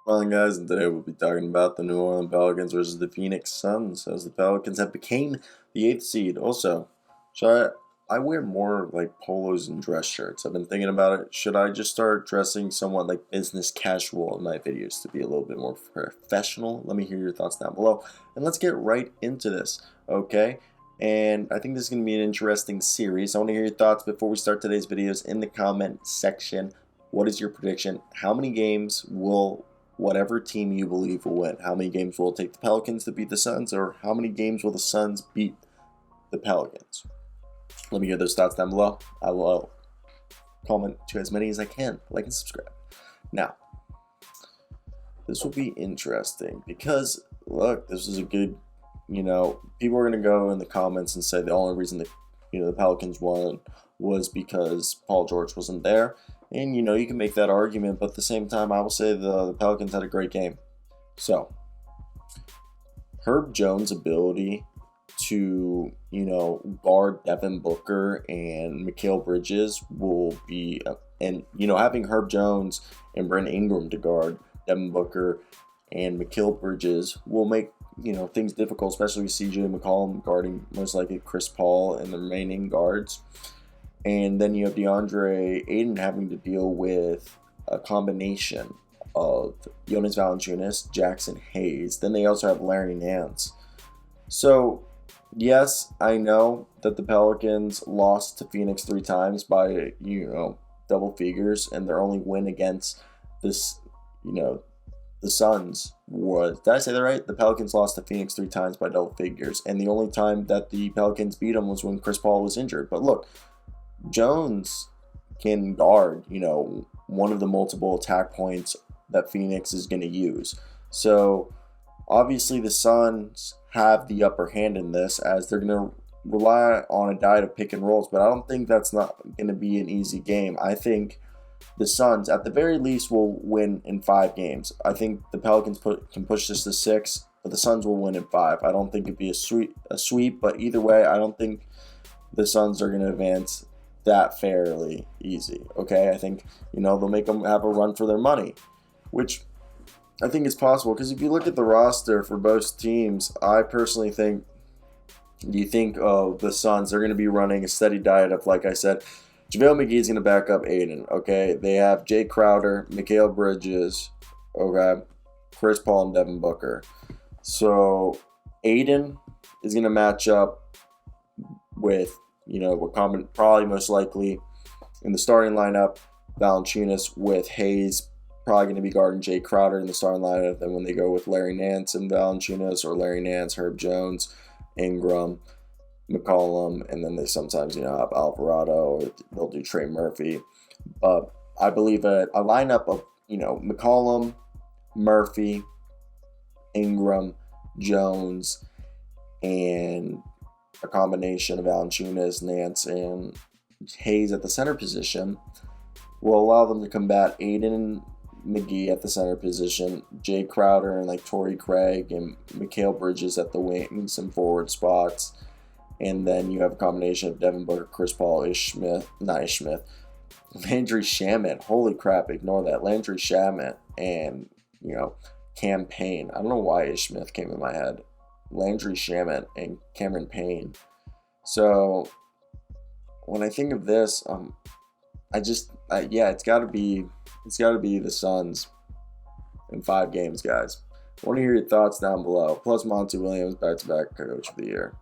Well, guys, and today we'll be talking about the New Orleans Pelicans versus the Phoenix Suns, as the Pelicans have became the 8th seed. Also, should I wear more like polos and dress shirts? I've been thinking about it. Should I just start dressing somewhat like business casual in my videos to be a little bit more professional? Let me hear your thoughts down below, and let's get right into this, okay? And I think this is going to be an interesting series. I want to hear your thoughts before we start today's videos in the comment section. What is your prediction? How many games will whatever team you believe will win? How many games will it take the Pelicans to beat the Suns, or how many games will the Suns beat the Pelicans? Let me hear those thoughts down below. I will comment to as many as I can. Like and subscribe. Now, this will be interesting because, look, this is a good, people are going to go in the comments and say the only reason that, the Pelicans won was because Paul George wasn't there. And, you can make that argument, but at the same time, I will say the Pelicans had a great game. So, Herb Jones' ability to, guard Devin Booker and Mikal Bridges will be, and, having Herb Jones and Brent Ingram to guard Devin Booker and Mikal Bridges will make, things difficult, especially with CJ McCollum guarding most likely Chris Paul and the remaining guards. And then you have DeAndre Ayton having to deal with a combination of Jonas Valanciunas, Jackson Hayes. Then they also have Larry Nance. So, yes, I know that the Pelicans lost to Phoenix 3 times by, double figures. And their only win against this, the Suns was, did I say that right? The Pelicans lost to Phoenix 3 times by double figures. And the only time that the Pelicans beat them was when Chris Paul was injured. But look, Jones can guard, one of the multiple attack points that Phoenix is going to use. So, obviously, the Suns have the upper hand in this as they're going to rely on a diet of pick and rolls. But I don't think that's not going to be an easy game. I think the Suns, at the very least, will win in 5 games. I think the Pelicans can push this to 6, but the Suns will win in 5. I don't think it'd be a sweep, but either way, I don't think the Suns are going to advance that fairly easy. Okay, I think they'll make them have a run for their money, which I think is possible because if you look at the roster for both teams, I personally think the Suns are going to be running a steady diet of, like I said, JaVale McGee is going to back up Ayton. Okay, they have Jay Crowder, Mikal Bridges, okay, Chris Paul and Devin Booker. So Ayton is going to match up with probably most likely in the starting lineup, Valanciunas with Hayes probably going to be guarding Jay Crowder in the starting lineup. Then when they go with Larry Nance and Valanciunas, or Larry Nance, Herb Jones, Ingram, McCollum, and then they sometimes have Alvarado, or they'll do Trey Murphy. But I believe a lineup of McCollum, Murphy, Ingram, Jones, and a combination of Valanciunas, Nance, and Hayes at the center position will allow them to combat Ayton and McGee at the center position, Jay Crowder and Torrey Craig and Mikal Bridges at the wings and forward spots. And then you have a combination of Devin Booker, Chris Paul, Landry Shamet. Holy crap, ignore that. Landry Shamet and, Cam Payne. I don't know why Ish Smith came in my head. Landry Shamet and Cameron Payne. So when I think of this, it's got to be the Suns in 5 games, guys. I want to hear your thoughts down below. Plus Monty Williams, back-to-back Coach of the Year.